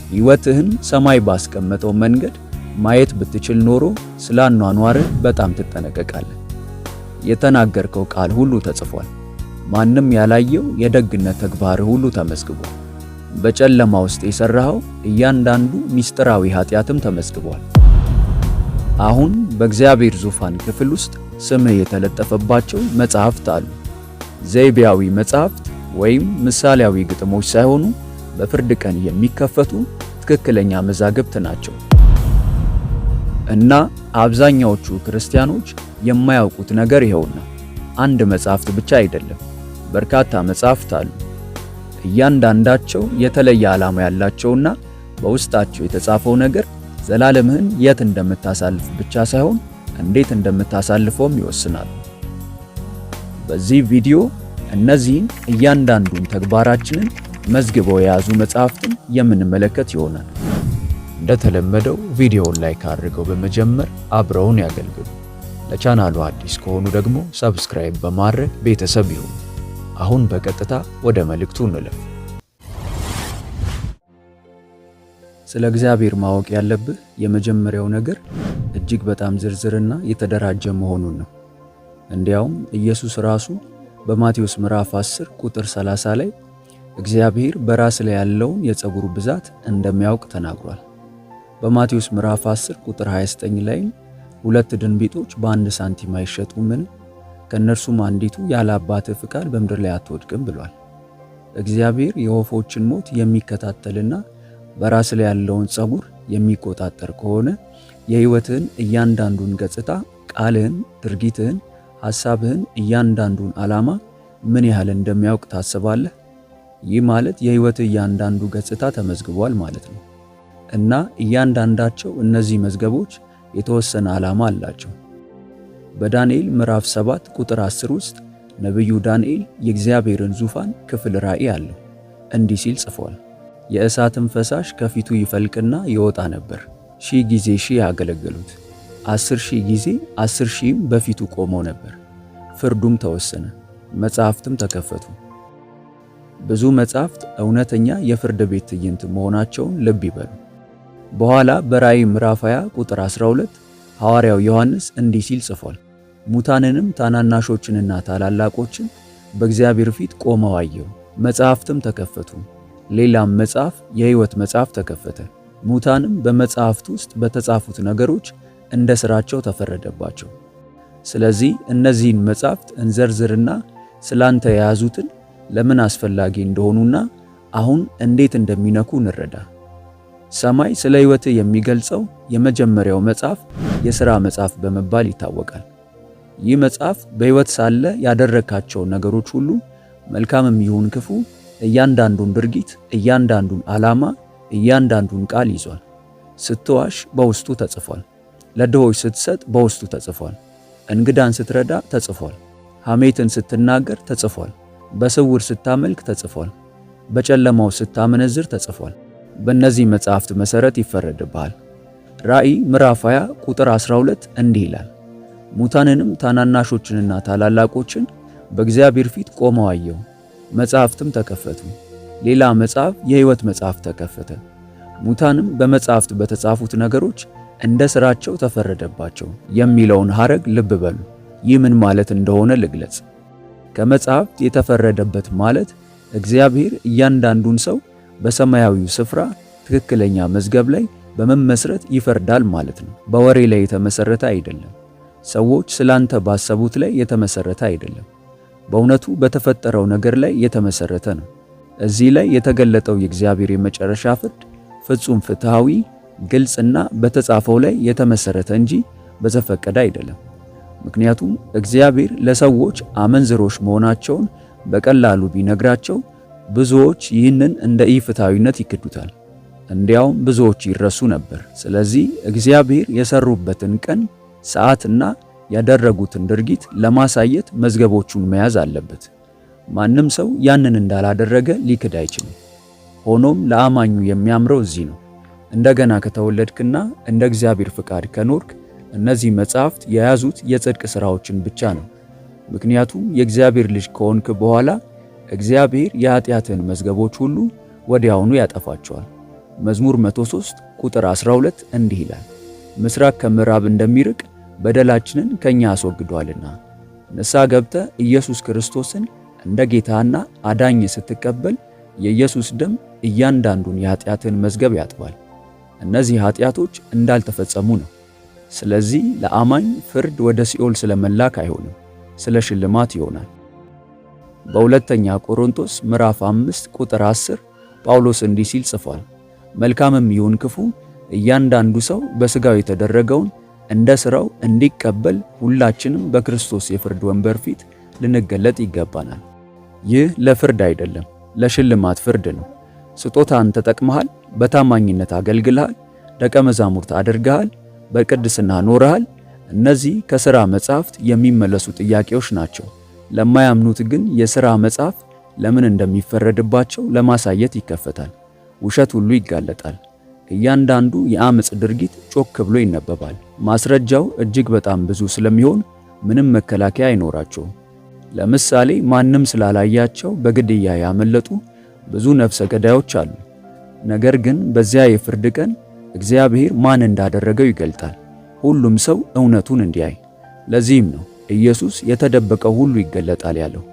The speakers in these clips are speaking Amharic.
ሕይወትህን ሰማይ ባስቀመጠው መንገድ ማየት ብትችል ኖሮ ስለ አኗኗርህ በጣም ትጠነቀቃለህ። የተናገርከው ቃል ሁሉ ተጽፏል። ማንም ያላየው የደግነት ተግባርህ ሁሉ ተመዝግቧል። በጨለማ ውስጥ የሠራኸው እያንዳንዱ ምስጢራዊ ኃጢአትም ተመዝግቧል። አሁን በእግዚአብሔር ዙፋን ክፍል ውስጥ ስምህ የተለጠፈባቸው መጻሕፍት አሉ። ዘይቤያዊ መጻሕፍት ወይም ምሳሌያዊ ግጥሞች ሳይሆኑ በፍርድ ቀን የሚከፈቱ ትክክለኛ መዛግብት ናቸው። እና አብዛኛዎቹ ክርስቲያኖች የማያውቁት ነገር ይኸውና፣ አንድ መጻሕፍት ብቻ አይደለም፣ በርካታ መጻሕፍት አሉ። እያንዳንዳቸው የተለየ ዓላማ ያላቸውና በውስጣቸው የተጻፈው ነገር ዘላለምህን የት እንደምታሳልፍ ብቻ ሳይሆን እንዴት እንደምታሳልፈውም ይወስናል። በዚህ ቪዲዮ እነዚህን እያንዳንዱን ተግባራችንን መዝግበው የያዙ መጻሕፍትን የምንመለከት ይሆናል። እንደተለመደው ቪዲዮውን ላይክ አድርገው በመጀመር አብረውን ያገልግሉ። ለቻናሉ አዲስ ከሆኑ ደግሞ ሰብስክራይብ በማድረግ ቤተሰብ ይሁኑ። አሁን በቀጥታ ወደ መልእክቱ እንለፍ። ስለ እግዚአብሔር ማወቅ ያለብህ የመጀመሪያው ነገር እጅግ በጣም ዝርዝርና የተደራጀ መሆኑን ነው። እንዲያውም ኢየሱስ ራሱ በማቴዎስ ምዕራፍ 10 ቁጥር 30 ላይ እግዚአብሔር በራስ ላይ ያለውን የፀጉር ብዛት እንደሚያውቅ ተናግሯል። በማቴዎስ ምዕራፍ 10 ቁጥር 29 ላይም ሁለት ድንቢጦች በአንድ ሳንቲም አይሸጡምን? ከእነርሱም አንዲቱ ያለ አባትህ ፍቃድ በምድር ላይ አትወድቅም ብሏል። እግዚአብሔር የወፎችን ሞት የሚከታተልና በራስ ላይ ያለውን ፀጉር የሚቆጣጠር ከሆነ የሕይወትህን እያንዳንዱን ገጽታ፣ ቃልህን፣ ድርጊትህን፣ ሐሳብህን፣ እያንዳንዱን ዓላማ ምን ያህል እንደሚያውቅ ታስባለህ? ይህ ማለት የሕይወትህ እያንዳንዱ ገጽታ ተመዝግቧል ማለት ነው። እና እያንዳንዳቸው እነዚህ መዝገቦች የተወሰነ ዓላማ አላቸው። በዳንኤል ምዕራፍ 7 ቁጥር 10 ውስጥ ነቢዩ ዳንኤል የእግዚአብሔርን ዙፋን ክፍል ራእይ አለው። እንዲህ ሲል ጽፏል። የእሳትም ፈሳሽ ከፊቱ ይፈልቅና ይወጣ ነበር። 1000 ጊዜ 1000 ያገለገሉት፣ 10,000 ጊዜ 10,000ም በፊቱ ቆመው ነበር። ፍርዱም ተወሰነ፣ መጻሕፍትም ተከፈቱ። ብዙ መጻሕፍት እውነተኛ የፍርድ ቤት ትዕይንት መሆናቸውን ልብ ይበሉ። በኋላ በራእይ ምዕራፍ 20 ቁጥር 12 ሐዋርያው ዮሐንስ እንዲህ ሲል ጽፏል። ሙታንንም ታናናሾችንና ታላላቆችን በእግዚአብሔር ፊት ቆመው አየሁ፣ መጻሕፍትም ተከፈቱ። ሌላም መጽሐፍ፣ የሕይወት መጽሐፍ ተከፈተ። ሙታንም በመጽሐፍት ውስጥ በተጻፉት ነገሮች እንደ ሥራቸው ተፈረደባቸው። ስለዚህ እነዚህን መጻሕፍት እንዘርዝርና ስላንተ የያዙትን ለምን አስፈላጊ እንደሆኑና አሁን እንዴት እንደሚነኩ እንረዳ። ሰማይ ስለ ሕይወትህ የሚገልጸው የመጀመሪያው መጽሐፍ የሥራ መጽሐፍ በመባል ይታወቃል። ይህ መጽሐፍ በሕይወት ሳለ ያደረካቸውን ነገሮች ሁሉ መልካምም ይሁን ክፉ፣ እያንዳንዱን ድርጊት፣ እያንዳንዱን ዓላማ፣ እያንዳንዱን ቃል ይዟል። ስትዋሽ በውስጡ ተጽፏል። ለድሆች ስትሰጥ በውስጡ ተጽፏል። እንግዳን ስትረዳ ተጽፏል። ሐሜትን ስትናገር ተጽፏል። በስውር ስታመልክ ተጽፏል። በጨለማው ስታመነዝር ተጽፏል። በእነዚህ መጻሕፍት መሠረት ይፈረድብሃል። ራእይ ምዕራፍ 20 ቁጥር 12 እንዲህ ይላል፣ ሙታንንም ታናናሾችንና ታላላቆችን በእግዚአብሔር ፊት ቆመው አየሁ፣ መጻሕፍትም ተከፈቱ። ሌላ መጽሐፍ፣ የሕይወት መጽሐፍ ተከፈተ። ሙታንም በመጻሕፍት በተጻፉት ነገሮች እንደ ሥራቸው ተፈረደባቸው የሚለውን ሐረግ ልብ በሉ። ይህ ምን ማለት እንደሆነ ልግለጽ። ከመጻሕፍት የተፈረደበት ማለት እግዚአብሔር እያንዳንዱን ሰው በሰማያዊው ስፍራ ትክክለኛ መዝገብ ላይ በመመስረት ይፈርዳል ማለት ነው። በወሬ ላይ የተመሰረተ አይደለም። ሰዎች ስላንተ ባሰቡት ላይ የተመሰረተ አይደለም። በእውነቱ በተፈጠረው ነገር ላይ የተመሰረተ ነው። እዚህ ላይ የተገለጠው የእግዚአብሔር የመጨረሻ ፍርድ ፍጹም ፍትሃዊ፣ ግልጽና በተጻፈው ላይ የተመሰረተ እንጂ በዘፈቀደ አይደለም። ምክንያቱም እግዚአብሔር ለሰዎች አመንዝሮች መሆናቸውን በቀላሉ ቢነግራቸው ብዙዎች ይህንን እንደ ኢፍትሃዊነት ይክዱታል። እንዲያውም ብዙዎች ይረሱ ነበር። ስለዚህ እግዚአብሔር የሰሩበትን ቀን፣ ሰዓትና ያደረጉትን ድርጊት ለማሳየት መዝገቦቹን መያዝ አለበት። ማንም ሰው ያንን እንዳላደረገ ሊክድ አይችልም። ሆኖም ለአማኙ የሚያምረው እዚህ ነው። እንደገና ከተወለድክና እንደ እግዚአብሔር ፍቃድ ከኖርክ እነዚህ መጻሕፍት የያዙት የጽድቅ ሥራዎችን ብቻ ነው። ምክንያቱም የእግዚአብሔር ልጅ ከሆንክ በኋላ እግዚአብሔር የኃጢአትን መዝገቦች ሁሉ ወዲያውኑ ያጠፋቸዋል። መዝሙር 103 ቁጥር 12 እንዲህ ይላል፣ ምስራቅ ከምዕራብ እንደሚርቅ በደላችንን ከኛ አስወግዷልና። ንስሐ ገብተህ ኢየሱስ ክርስቶስን እንደ ጌታና አዳኝ ስትቀበል የኢየሱስ ደም እያንዳንዱን የኃጢአትን መዝገብ ያጥባል። እነዚህ ኃጢአቶች እንዳልተፈጸሙ ነው። ስለዚህ ለአማኝ ፍርድ ወደ ሲኦል ስለመላክ አይሆንም፣ ስለ ሽልማት ይሆናል። በሁለተኛ ቆሮንቶስ ምዕራፍ 5 ቁጥር 10 ጳውሎስ እንዲህ ሲል ጽፏል፣ መልካምም ይሁን ክፉ እያንዳንዱ ሰው በሥጋው የተደረገውን እንደ ሥራው እንዲቀበል ሁላችንም በክርስቶስ የፍርድ ወንበር ፊት ልንገለጥ ይገባናል። ይህ ለፍርድ አይደለም፣ ለሽልማት ፍርድ ነው። ስጦታን ተጠቅመሃል፣ በታማኝነት አገልግለሃል፣ ደቀ መዛሙርት አድርገሃል፣ በቅድስና ኖረሃል። እነዚህ ከሥራ መጻሕፍት የሚመለሱ ጥያቄዎች ናቸው። ለማያምኑት ግን የሥራ መጽሐፍ ለምን እንደሚፈረድባቸው ለማሳየት ይከፈታል። ውሸት ሁሉ ይጋለጣል። እያንዳንዱ የአመጽ ድርጊት ጮክ ብሎ ይነበባል። ማስረጃው እጅግ በጣም ብዙ ስለሚሆን ምንም መከላከያ አይኖራቸውም። ለምሳሌ ማንም ስላላያቸው በግድያ ያመለጡ ብዙ ነፍሰ ገዳዮች አሉ። ነገር ግን በዚያ የፍርድ ቀን እግዚአብሔር ማን እንዳደረገው ይገልጣል፣ ሁሉም ሰው እውነቱን እንዲያይ። ለዚህም ነው ኢየሱስ የተደበቀው ሁሉ ይገለጣል ያለው።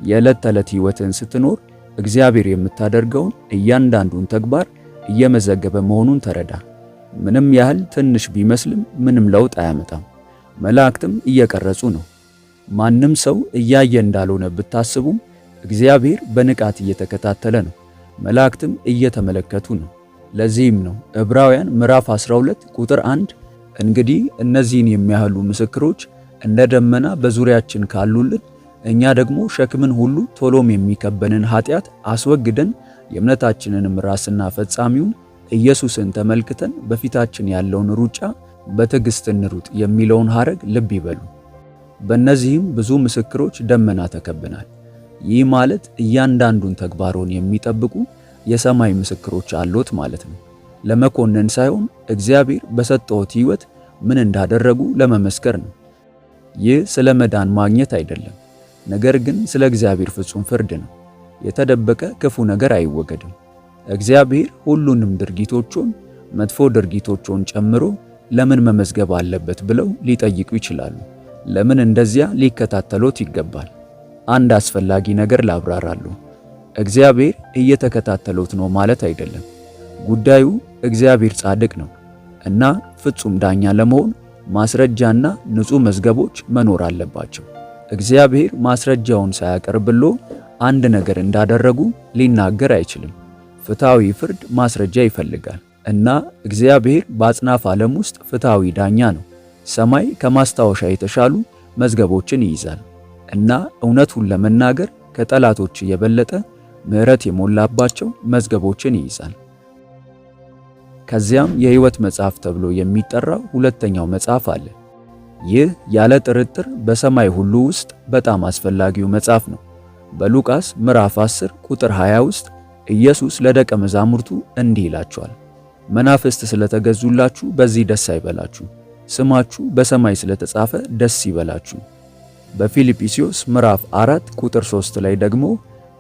የዕለት ተዕለት ሕይወትን ስትኖር እግዚአብሔር የምታደርገውን እያንዳንዱን ተግባር እየመዘገበ መሆኑን ተረዳ። ምንም ያህል ትንሽ ቢመስልም ምንም ለውጥ አያመጣም። መላእክትም እየቀረጹ ነው። ማንም ሰው እያየ እንዳልሆነ ብታስቡም እግዚአብሔር በንቃት እየተከታተለ ነው። መላእክትም እየተመለከቱ ነው። ለዚህም ነው ዕብራውያን ምዕራፍ 12 ቁጥር 1 እንግዲህ እነዚህን የሚያህሉ ምስክሮች እንደ ደመና በዙሪያችን ካሉልን እኛ ደግሞ ሸክምን ሁሉ ቶሎም የሚከበንን ኃጢአት አስወግደን የእምነታችንንም ራስና ፈጻሚውን ኢየሱስን ተመልክተን በፊታችን ያለውን ሩጫ በትዕግስት እንሩጥ የሚለውን ሐረግ ልብ ይበሉ። በእነዚህም ብዙ ምስክሮች ደመና ተከበናል። ይህ ማለት እያንዳንዱን ተግባሩን የሚጠብቁ የሰማይ ምስክሮች አሉት ማለት ነው። ለመኮነን ሳይሆን እግዚአብሔር በሰጠዎት ሕይወት ምን እንዳደረጉ ለመመስከር ነው። ይህ ስለ መዳን ማግኘት አይደለም፣ ነገር ግን ስለ እግዚአብሔር ፍጹም ፍርድ ነው። የተደበቀ ክፉ ነገር አይወገድም። እግዚአብሔር ሁሉንም ድርጊቶቹን መጥፎ ድርጊቶቹን ጨምሮ ለምን መመዝገብ አለበት ብለው ሊጠይቁ ይችላሉ። ለምን እንደዚያ ሊከታተሉት ይገባል? አንድ አስፈላጊ ነገር ላብራራሉ። እግዚአብሔር እየተከታተሉት ነው ማለት አይደለም። ጉዳዩ እግዚአብሔር ጻድቅ ነው እና ፍጹም ዳኛ ለመሆን ማስረጃና ንጹህ መዝገቦች መኖር አለባቸው። እግዚአብሔር ማስረጃውን ሳያቀርብሎ አንድ ነገር እንዳደረጉ ሊናገር አይችልም። ፍትሃዊ ፍርድ ማስረጃ ይፈልጋል እና እግዚአብሔር በአጽናፍ ዓለም ውስጥ ፍትሃዊ ዳኛ ነው። ሰማይ ከማስታወሻ የተሻሉ መዝገቦችን ይይዛል እና እውነቱን ለመናገር ከጠላቶች የበለጠ ምሕረት የሞላባቸው መዝገቦችን ይይዛል። ከዚያም የሕይወት መጽሐፍ ተብሎ የሚጠራው ሁለተኛው መጽሐፍ አለ። ይህ ያለ ጥርጥር በሰማይ ሁሉ ውስጥ በጣም አስፈላጊው መጽሐፍ ነው። በሉቃስ ምዕራፍ 10 ቁጥር 20 ውስጥ ኢየሱስ ለደቀ መዛሙርቱ እንዲህ ይላቸዋል፣ መናፍስት ስለተገዙላችሁ በዚህ ደስ አይበላችሁ፣ ስማችሁ በሰማይ ስለተጻፈ ደስ ይበላችሁ። በፊልጵስዩስ ምዕራፍ 4 ቁጥር 3 ላይ ደግሞ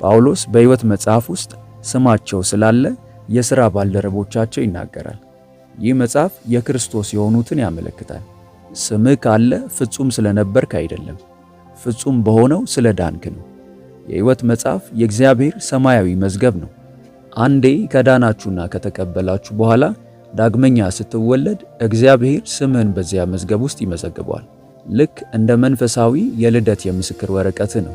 ጳውሎስ በሕይወት መጽሐፍ ውስጥ ስማቸው ስላለ የሥራ ባልደረቦቻቸው ይናገራል። ይህ መጽሐፍ የክርስቶስ የሆኑትን ያመለክታል። ስምህ ካለ ፍጹም ስለነበርክ አይደለም፣ ፍጹም በሆነው ስለ ዳንክ ነው። የሕይወት መጽሐፍ የእግዚአብሔር ሰማያዊ መዝገብ ነው። አንዴ ከዳናችሁና ከተቀበላችሁ በኋላ ዳግመኛ ስትወለድ እግዚአብሔር ስምህን በዚያ መዝገብ ውስጥ ይመዘግበዋል። ልክ እንደ መንፈሳዊ የልደት የምስክር ወረቀት ነው።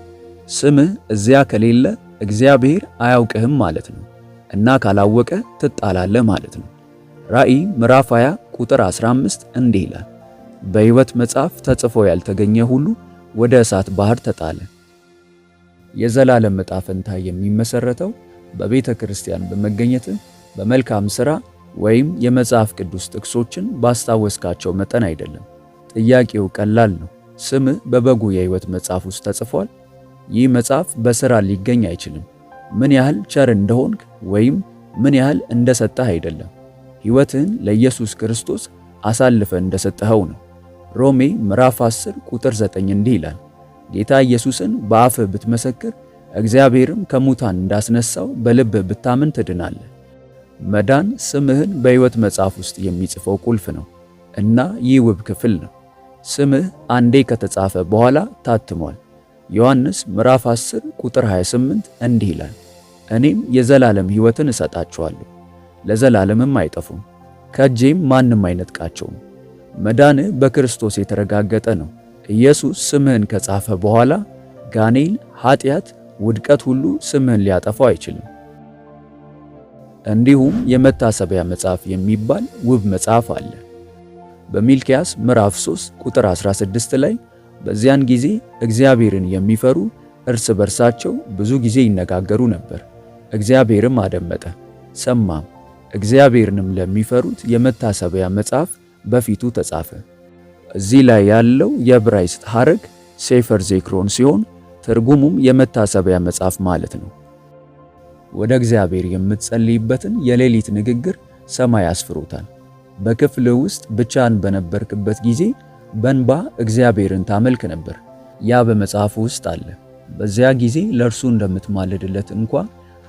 ስምህ እዚያ ከሌለ እግዚአብሔር አያውቅህም ማለት ነው እና ካላወቀ ትጣላለህ ማለት ነው። ራእይ ምዕራፍ 20 ቁጥር 15 እንዲህ ይላል፣ በሕይወት መጽሐፍ ተጽፎ ያልተገኘ ሁሉ ወደ እሳት ባህር ተጣለ። የዘላለም ዕጣ ፈንታ የሚመሰረተው በቤተ ክርስቲያን በመገኘት በመልካም ሥራ ወይም የመጽሐፍ ቅዱስ ጥቅሶችን ባስታወስካቸው መጠን አይደለም። ጥያቄው ቀላል ነው። ስምህ በበጉ የሕይወት መጽሐፍ ውስጥ ተጽፏል? ይህ መጽሐፍ በሥራ ሊገኝ አይችልም። ምን ያህል ቸር እንደሆንክ ወይም ምን ያህል እንደሰጠህ አይደለም፣ ሕይወትህን ለኢየሱስ ክርስቶስ አሳልፈ እንደሰጠኸው ነው። ሮሜ ምዕራፍ 10 ቁጥር 9 እንዲህ ይላል፣ ጌታ ኢየሱስን በአፍህ ብትመሰክር እግዚአብሔርም ከሙታን እንዳስነሳው በልብህ ብታምን ትድናለህ። መዳን ስምህን በሕይወት መጽሐፍ ውስጥ የሚጽፈው ቁልፍ ነው እና ይህ ውብ ክፍል ነው። ስምህ አንዴ ከተጻፈ በኋላ ታትሟል። ዮሐንስ ምዕራፍ 10 ቁጥር 28 እንዲህ ይላል፣ እኔም የዘላለም ሕይወትን እሰጣቸዋለሁ፣ ለዘላለምም አይጠፉም፣ ከእጄም ማንም አይነጥቃቸውም። መዳንህ በክርስቶስ የተረጋገጠ ነው። ኢየሱስ ስምህን ከጻፈ በኋላ ጋኔን፣ ኃጢአት፣ ውድቀት ሁሉ ስምህን ሊያጠፋው አይችልም። እንዲሁም የመታሰቢያ መጽሐፍ የሚባል ውብ መጽሐፍ አለ። በሚልክያስ ምዕራፍ 3 ቁጥር 16 ላይ በዚያን ጊዜ እግዚአብሔርን የሚፈሩ እርስ በርሳቸው ብዙ ጊዜ ይነጋገሩ ነበር። እግዚአብሔርም አደመጠ ሰማም፣ እግዚአብሔርንም ለሚፈሩት የመታሰቢያ መጽሐፍ በፊቱ ተጻፈ። እዚህ ላይ ያለው የዕብራይስጥ ሐረግ ሴፈር ዜክሮን ሲሆን ትርጉሙም የመታሰቢያ መጽሐፍ ማለት ነው። ወደ እግዚአብሔር የምትጸልይበትን የሌሊት ንግግር ሰማይ አስፍሮታል። በክፍልህ ውስጥ ብቻህን በነበርክበት ጊዜ በእንባ እግዚአብሔርን ታመልክ ነበር። ያ በመጽሐፉ ውስጥ አለ። በዚያ ጊዜ ለእርሱ እንደምትማልድለት እንኳ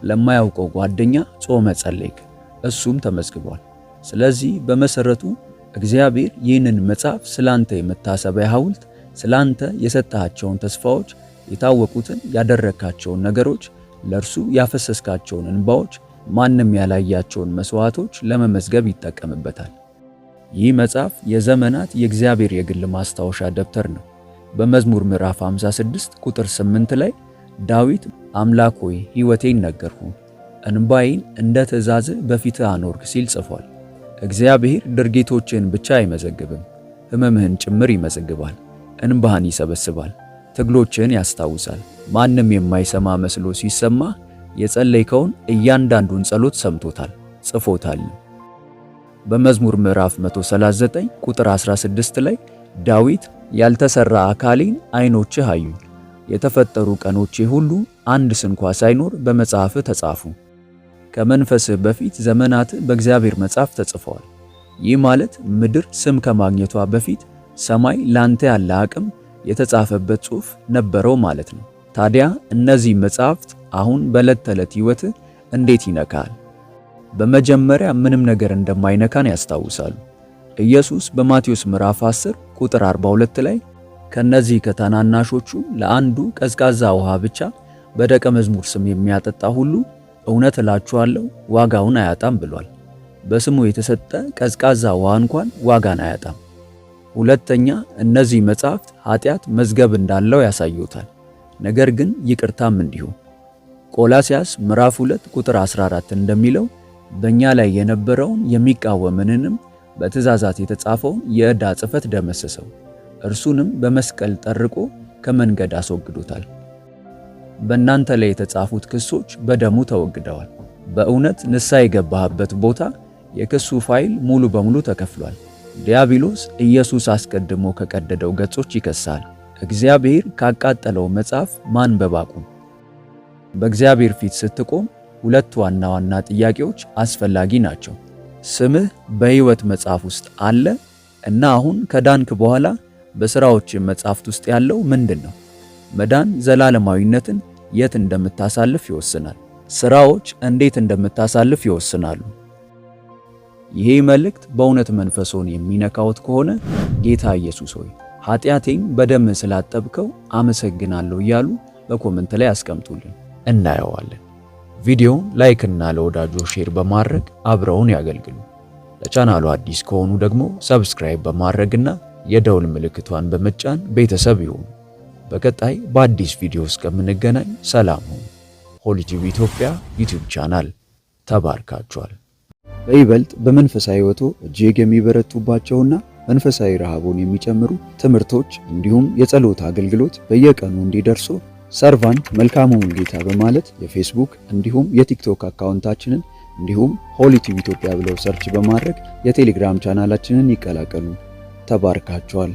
ለማያውቀው ጓደኛ ጾመ ጸለይክ፣ እሱም ተመዝግቧል። ስለዚህ በመሰረቱ እግዚአብሔር ይህንን መጽሐፍ ስላንተ የመታሰቢያ ሐውልት፣ ስላንተ የሰጣቸውን ተስፋዎች፣ የታወቁትን ያደረካቸውን ነገሮች፣ ለእርሱ ያፈሰስካቸውን እንባዎች፣ ማንም ያላያቸውን መስዋዕቶች ለመመዝገብ ይጠቀምበታል። ይህ መጽሐፍ የዘመናት የእግዚአብሔር የግል ማስታወሻ ደብተር ነው። በመዝሙር ምዕራፍ 56 ቁጥር 8 ላይ ዳዊት አምላክ ሆይ ሕይወቴን ነገርሁ፣ እንባዬን እንደ ትእዛዝህ በፊትህ አኖርክ ሲል ጽፏል። እግዚአብሔር ድርጊቶችን ብቻ አይመዘግብም፣ ሕመምህን ጭምር ይመዘግባል። እንባህን ይሰበስባል፣ ትግሎችን ያስታውሳል። ማንም የማይሰማ መስሎ ሲሰማ የጸለይከውን እያንዳንዱን ጸሎት ሰምቶታል፣ ጽፎታል። በመዝሙር ምዕራፍ 139 ቁጥር 16 ላይ ዳዊት ያልተሰራ አካሌን ዓይኖችህ አዩኝ፣ የተፈጠሩ ቀኖቼ ሁሉ አንድ ስንኳ ሳይኖር በመጽሐፍህ ተጻፉ። ከመንፈስህ በፊት ዘመናትህ በእግዚአብሔር መጽሐፍ ተጽፈዋል። ይህ ማለት ምድር ስም ከማግኘቷ በፊት ሰማይ ላንተ ያለ አቅም የተጻፈበት ጽሑፍ ነበረው ማለት ነው። ታዲያ እነዚህ መጽሐፍት አሁን በዕለት ተዕለት ሕይወትህ እንዴት ይነካል? በመጀመሪያ ምንም ነገር እንደማይነካን ያስታውሳሉ። ኢየሱስ በማቴዎስ ምዕራፍ 10 ቁጥር 42 ላይ ከነዚህ ከታናናሾቹ ለአንዱ ቀዝቃዛ ውሃ ብቻ በደቀ መዝሙር ስም የሚያጠጣ ሁሉ እውነት እላችኋለሁ ዋጋውን አያጣም ብሏል። በስሙ የተሰጠ ቀዝቃዛ ውሃ እንኳን ዋጋን አያጣም። ሁለተኛ፣ እነዚህ መጽሐፍት ኃጢአት መዝገብ እንዳለው ያሳዩታል፣ ነገር ግን ይቅርታም እንዲሁ። ቆላስያስ ምዕራፍ 2 ቁጥር 14 እንደሚለው በእኛ ላይ የነበረውን የሚቃወመንንም በትእዛዛት የተጻፈውን የዕዳ ጽሕፈት ደመሰሰው፣ እርሱንም በመስቀል ጠርቆ ከመንገድ አስወግዶታል። በእናንተ ላይ የተጻፉት ክሶች በደሙ ተወግደዋል። በእውነት ንስሐ የገባህበት ቦታ የክሱ ፋይል ሙሉ በሙሉ ተከፍሏል። ዲያብሎስ ኢየሱስ አስቀድሞ ከቀደደው ገጾች ይከሳል። እግዚአብሔር ካቃጠለው መጽሐፍ ማንበብ አቁም። በእግዚአብሔር ፊት ስትቆም ሁለት ዋና ዋና ጥያቄዎች አስፈላጊ ናቸው። ስምህ በሕይወት መጽሐፍ ውስጥ አለ እና አሁን ከዳንክ በኋላ በሥራዎች መጽሐፍት ውስጥ ያለው ምንድን ነው? መዳን ዘላለማዊነትን የት እንደምታሳልፍ ይወስናል። ሥራዎች እንዴት እንደምታሳልፍ ይወስናሉ። ይሄ መልእክት በእውነት መንፈሶን የሚነካውት ከሆነ ጌታ ኢየሱስ ሆይ ኃጢአቴን በደምህ ስላጠብከው አመሰግናለሁ እያሉ በኮመንት ላይ አስቀምጡልን፣ እናየዋለን። ቪዲዮውን ላይክ እና ለወዳጆ ሼር በማድረግ አብረውን ያገልግሉ። ለቻናሉ አዲስ ከሆኑ ደግሞ ሰብስክራይብ በማድረግና የደውል ምልክቷን በመጫን ቤተሰብ ይሁኑ። በቀጣይ በአዲስ ቪዲዮ እስከምንገናኝ ሰላም ሁኑ። ሆሊ ቲዩብ ኢትዮጵያ ዩቲዩብ ቻናል ተባርካችኋል። በይበልጥ በመንፈሳዊ ሕይወቶ እጅግ የሚበረቱባቸውና መንፈሳዊ ረሃቡን የሚጨምሩ ትምህርቶች እንዲሁም የጸሎት አገልግሎት በየቀኑ እንዲደርሱ ሰርቫንት መልካሙ ሙሉጌታ በማለት የፌስቡክ እንዲሁም የቲክቶክ አካውንታችንን እንዲሁም ሆሊ ቲዩብ ኢትዮጵያ ብለው ሰርች በማድረግ የቴሌግራም ቻናላችንን ይቀላቀሉ። ተባርካችኋል።